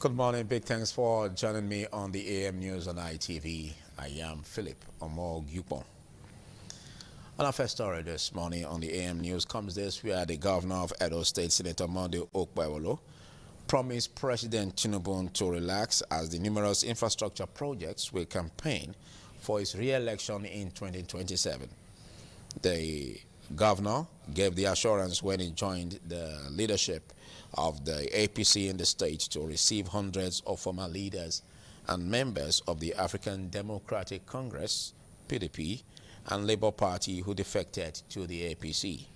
Good morning. Big thanks for joining me on the AM News on ITV. I am Philip Omog-Yupon. On our first story this morning on the AM News comes this, where the governor of Edo State, Senator Monday Okpebholo, promised President Tinubu to relax as the numerous infrastructure projects will campaign for his re-election in 2027. The governor gave the assurance when he joined the leadership of the APC in the state to receive hundreds of former leaders and members of the African Democratic Congress, PDP, and Labour Party who defected to the APC.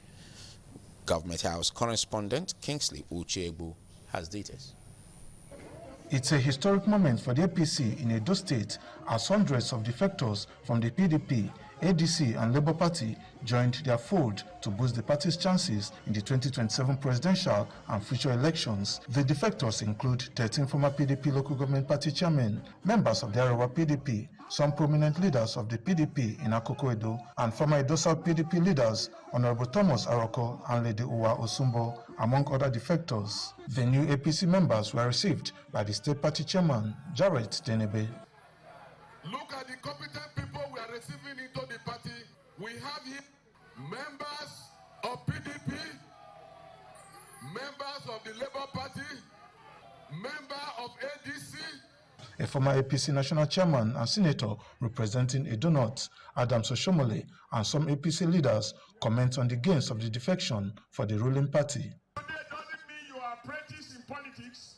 Government House correspondent Kingsley Uchegbu has details. It's a historic moment for the APC in Edo State as hundreds of defectors from the PDP, ADC and Labour Party joined their fold to boost the party's chances in the 2027 presidential and future elections. The defectors include 13 former PDP local government party chairmen, members of the Arewa PDP, some prominent leaders of the PDP in Akoko Edo, and former Edo South PDP leaders, Honorable Thomas Aroko and Lady Uwa Osumbo, among other defectors. The new APC members were received by the state party chairman, Jarrett Tenebe. Look at the competent people we are receiving into the party. We have here members of PDP, members of the Labour Party, member of ADC. A former APC national chairman and senator representing Edo North, Adams Oshomole, and some APC leaders comment on the gains of the defection for the ruling party. Today doesn't mean you are apprentice in politics.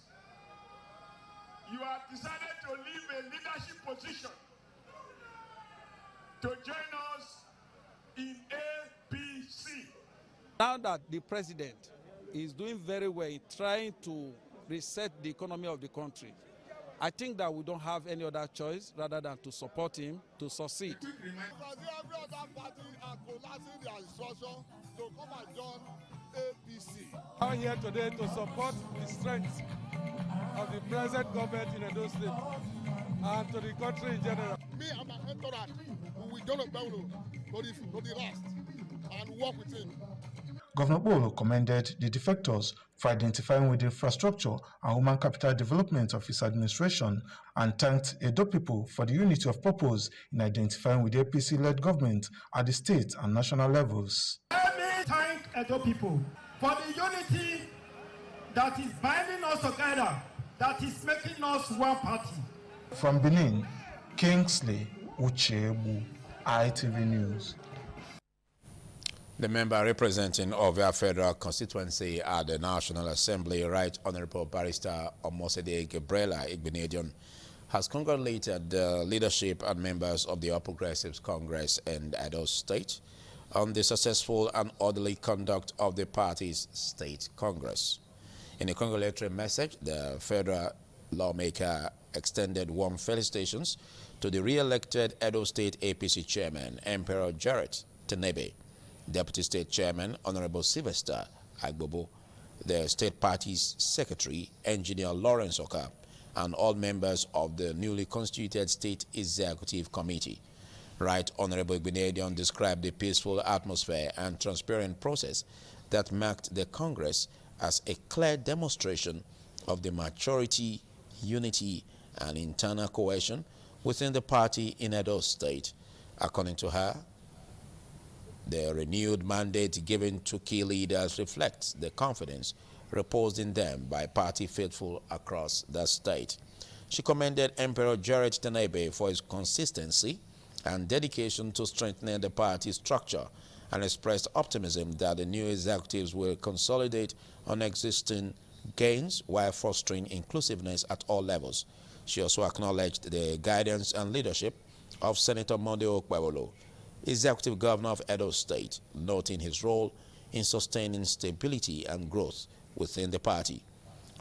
You have decided to leave a leadership position to join us in APC. Now that the president is doing very well in trying to reset the economy of the country, I think that we don't have any other choice rather than to support him to succeed. Every other party are collapsing their instruction to come and join APC. I'm here today to support the strength of the present government in Edo State and to the country in general. Me and my entourage, we will join Okpebholo to the last and work with him. Governor Bolo commended the defectors for identifying with the infrastructure and human capital development of his administration and thanked Edo people for the unity of purpose in identifying with the APC-led government at the state and national levels. Let me thank Edo people for the unity that is binding us together, that is making us one party. From Benin, Kingsley Uchegbu, ITV News. The member representing Ovia Federal Constituency at the National Assembly, Right Honorable Barrister Omosede Gabriela Igbinedion, has congratulated the leadership and members of the All Progressives Congress in Edo State on the successful and orderly conduct of the party's state congress. In a congratulatory message, the federal lawmaker extended warm felicitations to the re-elected Edo State APC chairman, Emperor Jarrett Tenebe, Deputy State Chairman, Honorable Sylvester Agbobo, the State Party's Secretary, Engineer Lawrence Oka, and all members of the newly constituted State Executive Committee. Right Honorable Igbinedion described the peaceful atmosphere and transparent process that marked the Congress as a clear demonstration of the maturity, unity, and internal cohesion within the party in Edo State. According to her, the renewed mandate given to key leaders reflects the confidence reposed in them by party faithful across the state. She commended Emperor Jarrett Tenebe for his consistency and dedication to strengthening the party structure and expressed optimism that the new executives will consolidate on existing gains while fostering inclusiveness at all levels. She also acknowledged the guidance and leadership of Senator Monday Okpebholo, Executive Governor of Edo State, noting his role in sustaining stability and growth within the party.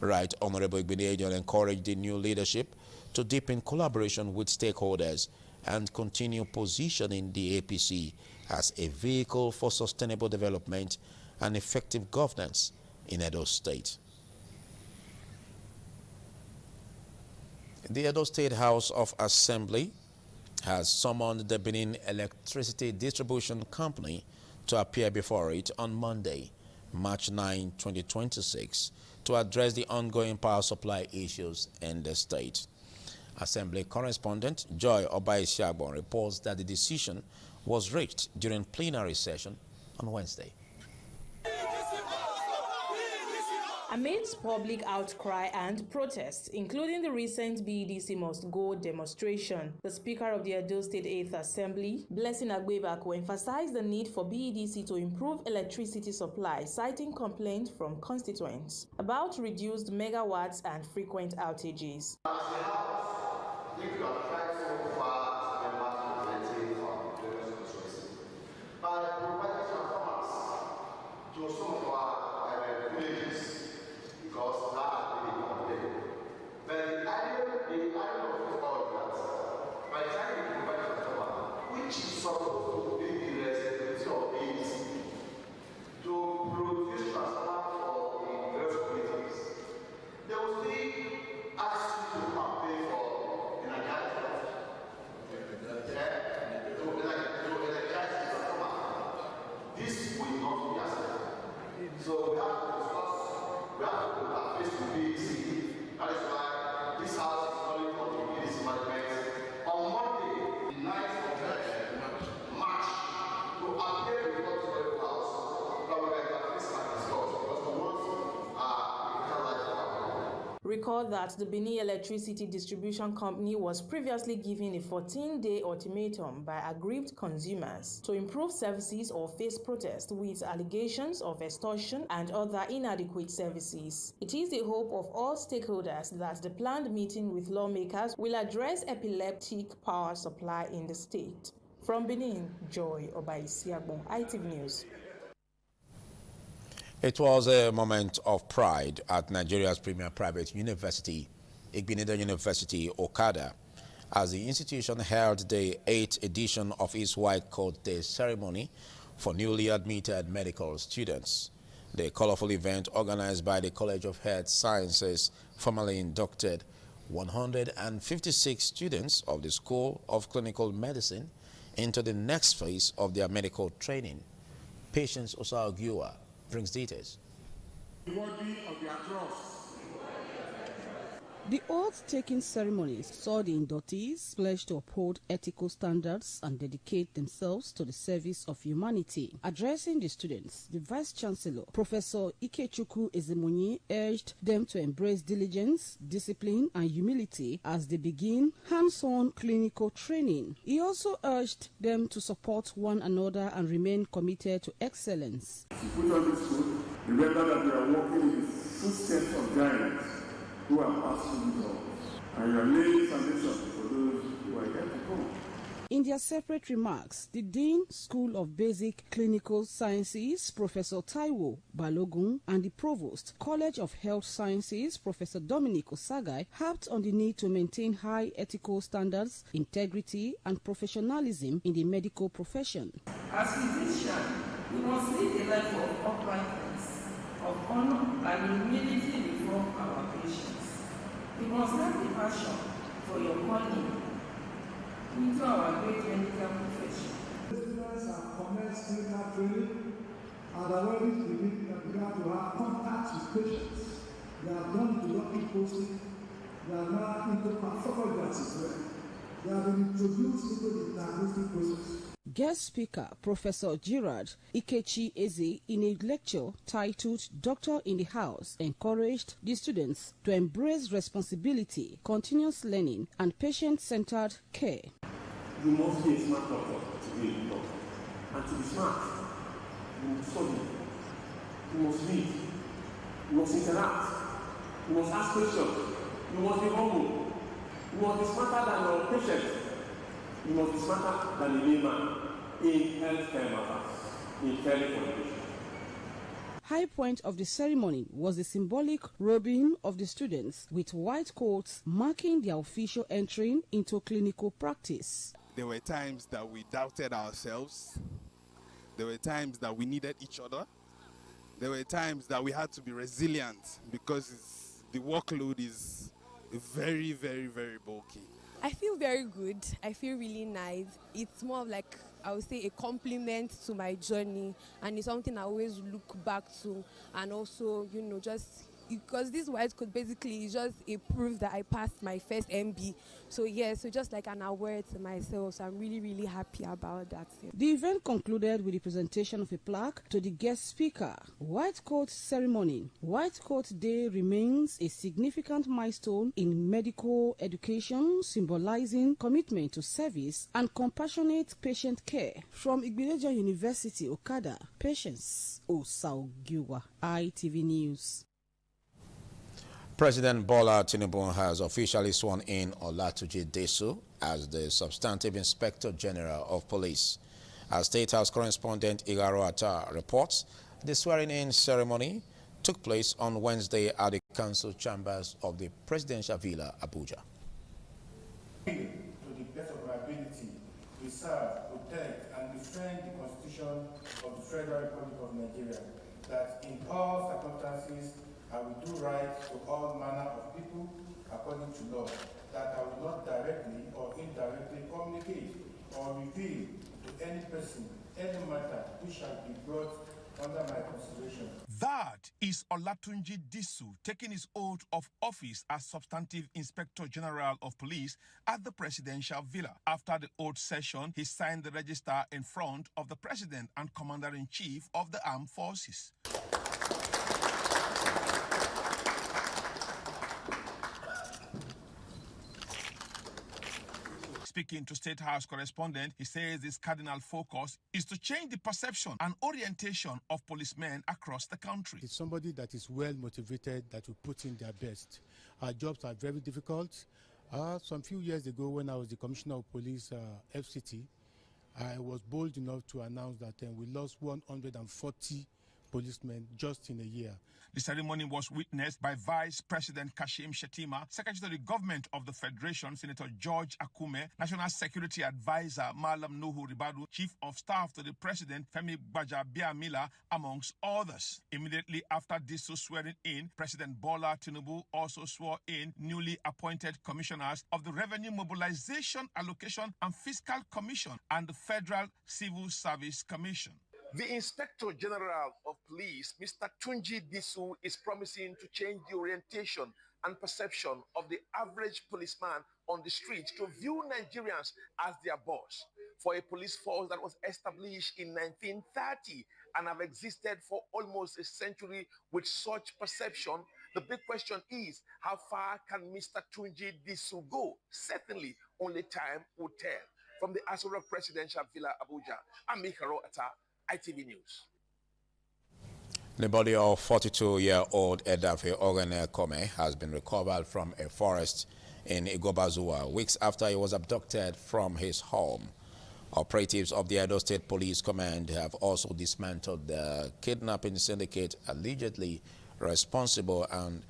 Right Honorable Igbinedion encouraged the new leadership to deepen collaboration with stakeholders and continue positioning the APC as a vehicle for sustainable development and effective governance in Edo State. The Edo State House of Assembly has summoned the Benin Electricity Distribution Company to appear before it on Monday. March 9, 2026, to address the ongoing power supply issues in the state. Assembly correspondent Joy Obaisiagbon reports that the decision was reached during plenary session on Wednesday. Amidst public outcry and protests, including the recent BEDC Must Go demonstration, the Speaker of the Edo State 8th Assembly, Blessing Agbebaku, emphasized the need for BEDC to improve electricity supply, citing complaints from constituents about reduced megawatts and frequent outages. So we have to discuss, we have to put our face to BEDC. That is why this house is calling for the BEDC management on Monday, the 9th of March, to appear before the Federal House that we can at least discuss because we want Recall that the Benin Electricity Distribution Company was previously given a 14-day ultimatum by aggrieved consumers to improve services or face protest with allegations of extortion and other inadequate services. It is the hope of all stakeholders that the planned meeting with lawmakers will address epileptic power supply in the state. From Benin, Joy Obaisiagbon, ITV News. It was a moment of pride at Nigeria's premier private university, Igbenedion University, Okada, as the institution held the 8th edition of its White Coat Day ceremony for newly admitted medical students. The colorful event, organized by the College of Health Sciences, formally inducted 156 students of the School of Clinical Medicine into the next phase of their medical training. Patience Osaogiwa brings details. Worthy of their trust. The oath-taking ceremonies saw the inductees pledge to uphold ethical standards and dedicate themselves to the service of humanity. Addressing the students, the Vice-Chancellor, Professor Ikechukwu Ezemonyi, urged them to embrace diligence, discipline, and humility as they begin hands-on clinical training. He also urged them to support one another and remain committed to excellence. As you put on this foot, remember that we are walking in the footsteps of giants who are passed through the doors, and you are laying foundation for those who are yet to come. In their separate remarks, the Dean, School of Basic Clinical Sciences, Professor Taiwo Balogun, and the Provost, College of Health Sciences, Professor Dominic Osagai, harped on the need to maintain high ethical standards, integrity, and professionalism in the medical profession. As physicians, we must lead a life of uprightness, of honor, and humility before our patients. We must have the passion for your calling into our great medical profession. Students have commenced clinical training and already beginning to have contact with patients. They have done the working posting. They are now into pathology as well. They have been introduced into the diagnostic process. Guest speaker Professor Gerard Ikechi Eze, in a lecture titled Doctor in the House, encouraged the students to embrace responsibility, continuous learning, and patient-centered care. You must be a smart doctor to be a doctor. And to be smart, you must study, you must read, you must interact, you must ask questions, you must be humble, you must be smarter than your patient, you must be smarter than a layman in healthcare matters, in caring for the patient. High point of the ceremony was the symbolic robing of the students with white coats marking their official entry into clinical practice. There were times that we doubted ourselves. There were times that we needed each other. There were times that we had to be resilient because the workload is very, very, very bulky. I feel very good. I feel really nice. It's more of like I would say, a compliment to my journey, and it's something I always look back to, and also, you know, just because this white coat basically is just a proof that I passed my first MB. So yeah, so just like an award to myself. So I'm really, really happy about that. The event concluded with the presentation of a plaque to the guest speaker. White Coat Ceremony. White Coat Day remains a significant milestone in medical education, symbolizing commitment to service and compassionate patient care. From Igbileja University, Okada, Patience Osaugiwa, ITV News. President Bola Tinubu has officially sworn in Olatunji Disu as the substantive Inspector General of Police. As State House correspondent Igaro Atta reports, the swearing-in ceremony took place on Wednesday at the Council Chambers of the Presidential Villa, Abuja. To the best of my ability, preserve, protect, and defend the Constitution of the Federal Republic of Nigeria, that in all circumstances I will do right to all manner of people according to law, that I will not directly or indirectly communicate or reveal to any person any matter which shall be brought under my consideration. That is Olatunji Disu taking his oath of office as Substantive Inspector General of Police at the Presidential Villa. After the oath session, he signed the register in front of the President and Commander-in-Chief of the Armed Forces. Speaking to State House correspondent, he says his cardinal focus is to change the perception and orientation of policemen across the country. It's somebody that is well motivated, that will put in their best. Our jobs are very difficult. Some few years ago, when I was the Commissioner of Police, FCT, I was bold enough to announce that we lost 140 policemen just in a year. The ceremony was witnessed by Vice President Kashim Shettima, Secretary to the Government of the Federation, Senator George Akume, National Security Advisor Malam Nuhu Ribadu, Chief of Staff to the President Femi Gbajabiamila, amongst others. Immediately after this swearing in, President Bola Tinubu also swore in newly appointed commissioners of the Revenue Mobilization, Allocation and Fiscal Commission and the Federal Civil Service Commission. The Inspector General of Police, Mr. Tunji Disu, is promising to change the orientation and perception of the average policeman on the street to view Nigerians as their boss. For a police force that was established in 1930 and have existed for almost a century with such perception, the big question is, how far can Mr. Tunji Disu go? Certainly, only time will tell. From the Aso Rock Presidential Villa, Abuja, I'm Mikaro Atta, ITV News. The body of 42-year-old Edafe Ogene Kome has been recovered from a forest in Igobazua weeks after he was abducted from his home. Operatives of the Edo State Police Command have also dismantled the kidnapping syndicate allegedly responsible and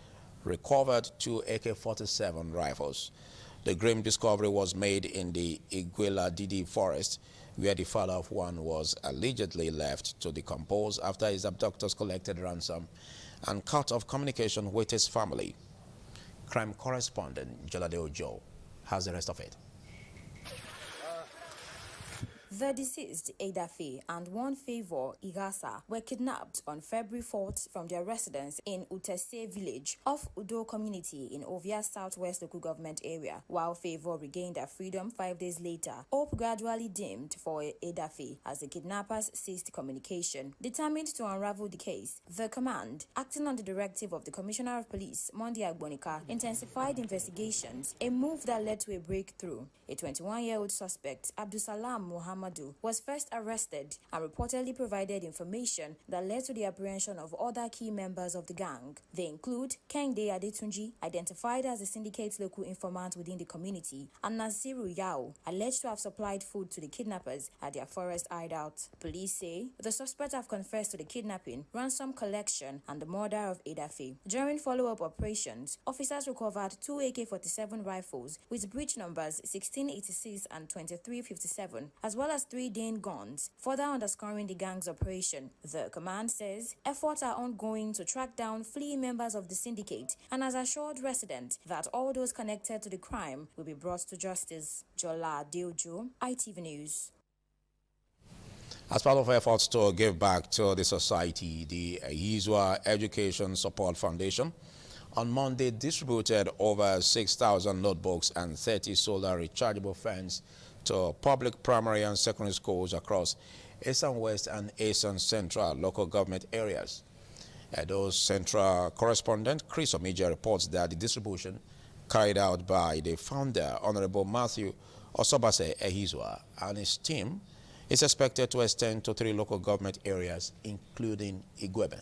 recovered 2 AK-47 rifles. The grim discovery was made in the Iguela Didi forest, where the father of one was allegedly left to decompose after his abductors collected ransom and cut off communication with his family. Crime correspondent Jolade Ojo has the rest of it. The deceased Edafe and one Favor Igasa were kidnapped on February 4th from their residence in Utese village of Udo community in Ovia Southwest local government area. While Favor regained their freedom 5 days later, hope gradually dimmed for Edafe as the kidnappers ceased communication. Determined to unravel the case, the command, acting on the directive of the Commissioner of Police, Monday Agbonika, intensified investigations, a move that led to a breakthrough. A 21-year-old suspect, Abdusalam Muhammadu, was first arrested and reportedly provided information that led to the apprehension of other key members of the gang. They include Kende Adetunji, identified as the syndicate's local informant within the community, and Nasiru Yao, alleged to have supplied food to the kidnappers at their forest hideout. Police say the suspects have confessed to the kidnapping, ransom collection, and the murder of Edafe. During follow-up operations, officers recovered 2 AK-47 rifles with breech numbers 1686 and 2357, as well as 3 Dane guns, further underscoring the gang's operation. The command says efforts are ongoing to track down fleeing members of the syndicate and has assured residents that all those connected to the crime will be brought to justice. Jola Deojo, ITV News. As part of efforts to give back to the society, the Ehizua Education Support Foundation on Monday distributed over 6,000 notebooks and 30 solar rechargeable fans to public primary and secondary schools across Eastern West and Eastern Central local government areas. Edo Central correspondent Chris Omija reports that the distribution carried out by the founder, Honorable Matthew Osobase Ehizua, and his team is expected to extend to 3 local government areas, including Igwebe.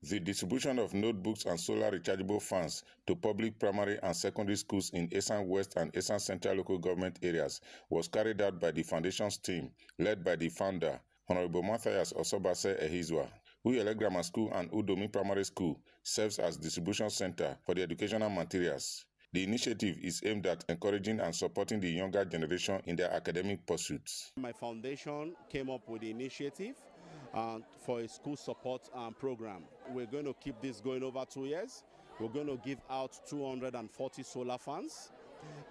The distribution of notebooks and solar rechargeable fans to public primary and secondary schools in Eastern West and Eastern Central local government areas was carried out by the foundation's team, led by the founder, Honorable Matthias Osobase Ehizua. Uyele Grammar School and Udomi Primary School serves as distribution center for the educational materials. The initiative is aimed at encouraging and supporting the younger generation in their academic pursuits. My foundation came up with the initiative for a school support program. We're going to keep this going over 2 years. We're going to give out 240 solar fans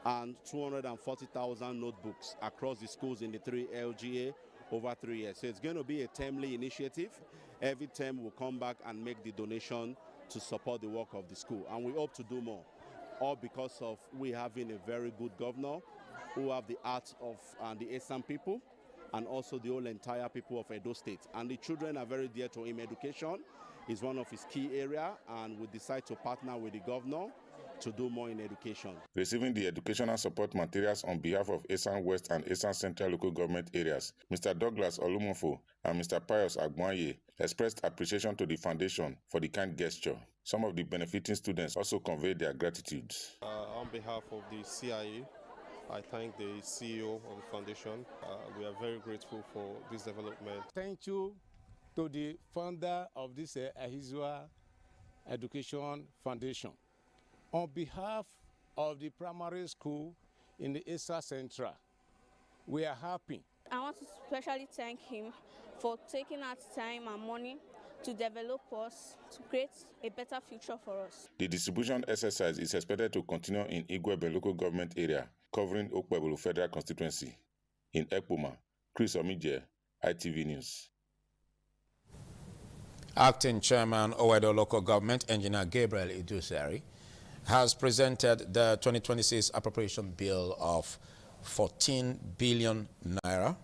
and 240,000 notebooks across the schools in the 3 LGA over 3 years. So it's going to be a timely initiative. Every term we'll come back and make the donation to support the work of the school. And we hope to do more, all because of we having a very good governor who have the heart of the Eastern people and also the whole entire people of Edo State. And the children are very dear to him. Education is one of his key areas, and we decide to partner with the governor to do more in education. Receiving the educational support materials on behalf of Eastern West and Eastern Central local government areas, Mr. Douglas Olumofo and Mr. Pius Agboanye expressed appreciation to the foundation for the kind gesture. Some of the benefiting students also conveyed their gratitude. On behalf of the CIA, I thank the CEO of the foundation. We are very grateful for this development. Thank you to the founder of this Ehizua Education Foundation. On behalf of the primary school in the Eastern Central, we are happy. I want to especially thank him for taking out time and money to develop us, to create a better future for us. The distribution exercise is expected to continue in Igwebe local government area, covering Okpebulu Federal Constituency. In Ekpoma, Chris Omije, ITV News. Acting Chairman Owedo Local Government, Engineer Gabriel Idusari, has presented the 2026 appropriation bill of 14 billion naira,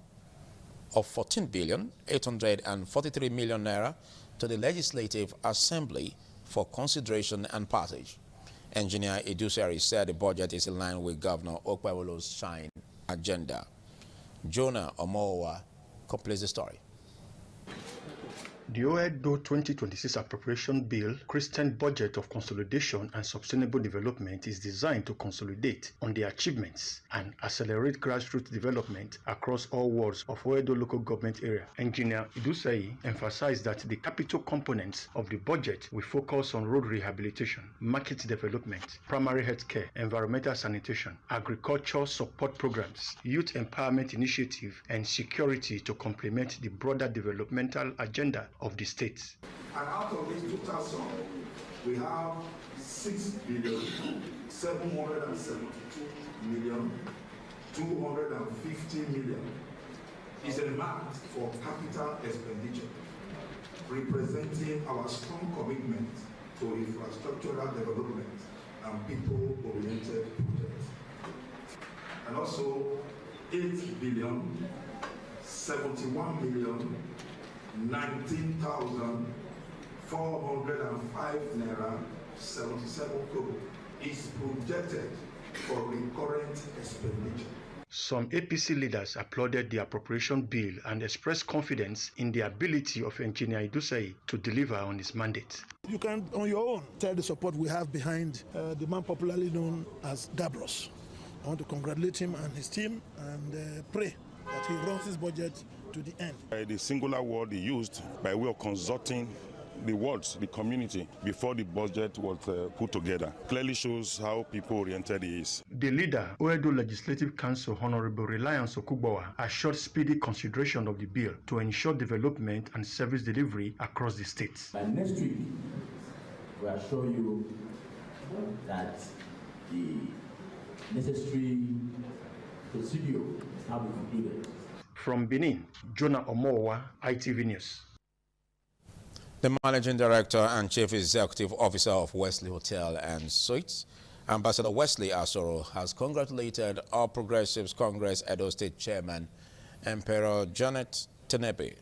of 14,843 million naira to the Legislative Assembly for consideration and passage. Engineer Idusari said the budget is in line with Governor Okpebulu's Shine agenda. Jonah Omowa completes the story. The Oedo 2026 Appropriation Bill, Christian Budget of Consolidation and Sustainable Development, is designed to consolidate on the achievements and accelerate grassroots development across all wards of Oedo local government area. Engineer Idusai emphasized that the capital components of the budget will focus on road rehabilitation, market development, primary health care, environmental sanitation, agriculture support programs, youth empowerment initiative, and security to complement the broader developmental agenda of the state. And out of this 2,000, we have 6,772,250,000,000 is earmarked for capital expenditure, representing our strong commitment to infrastructural development and people-oriented projects. And also 8,071,019,405 naira 77 crore is projected for recurrent expenditure. Some APC leaders applauded the appropriation bill and expressed confidence in the ability of Engineer Idusai to deliver on his mandate. You can, on your own, tell the support we have behind the man popularly known as Gabros. I want to congratulate him and his team and pray that he runs his budget to the end. The singular word he used by way of consulting the wards, the community, before the budget was put together, clearly shows how people-oriented he is. The leader, Oedo Legislative Council Honorable Reliance Okugbowa, assured speedy consideration of the bill to ensure development and service delivery across the state. By next week, we assure you that the necessary procedure has now been concluded. From Benin, Jonah Omowa, ITV News. The Managing Director and Chief Executive Officer of Wesley Hotel and Suites, Ambassador Wesley Asoro, has congratulated All Progressives Congress Edo State Chairman, Emperor Janet Tenebe,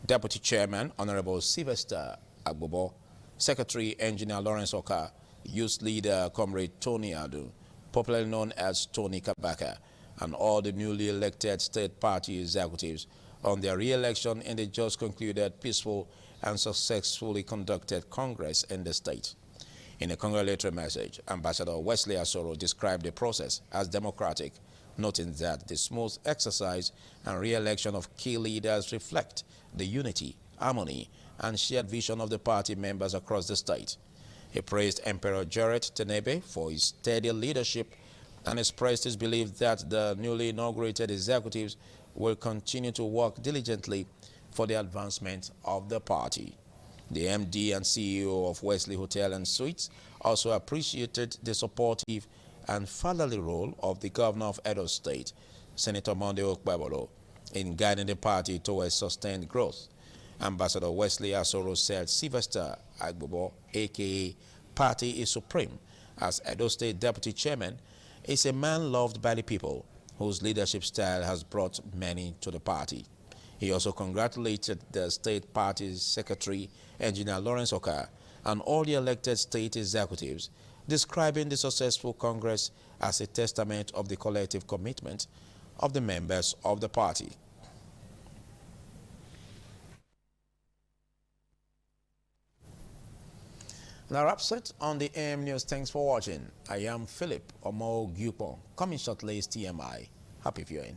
Deputy Chairman, Honorable Sylvester Agbobo, Secretary Engineer Lawrence Oka, Youth Leader Comrade Tony Adu, popularly known as Tony Kabaka, and all the newly elected state party executives on their re-election in the just concluded peaceful and successfully conducted Congress in the state. In a congratulatory message, Ambassador Wesley Asoro described the process as democratic, noting that the smooth exercise and re-election of key leaders reflect the unity, harmony, and shared vision of the party members across the state. He praised Emperor Jared Tenebe for his steady leadership and expressed his belief that the newly inaugurated executives will continue to work diligently for the advancement of the party. The MD and CEO of Wesley Hotel and Suites also appreciated the supportive and fatherly role of the governor of Edo State, Senator Monday Okpebolo, in guiding the party towards sustained growth. Ambassador Wesley Asoro said Sylvester Agbobo, a.k.a. Party is Supreme, as Edo State Deputy Chairman, is a man loved by the people whose leadership style has brought many to the party. He also congratulated the state party's secretary, Engineer Lawrence Oka, and all the elected state executives, describing the successful Congress as a testament of the collective commitment of the members of the party. Now, upset on the AM News. Thanks for watching. I am Philip Omo Gyupo. Coming shortly is TMI. Happy viewing.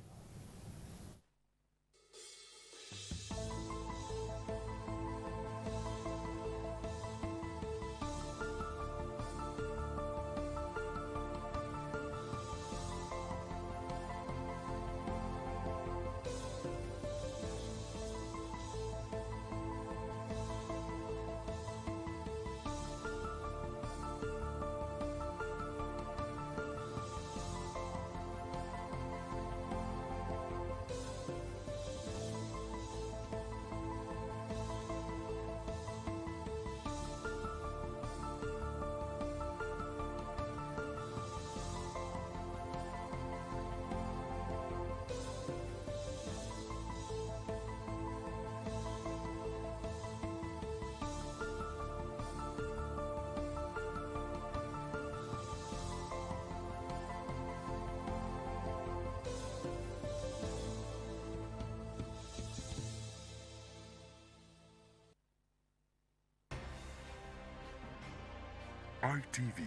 ITV,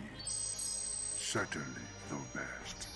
certainly the best.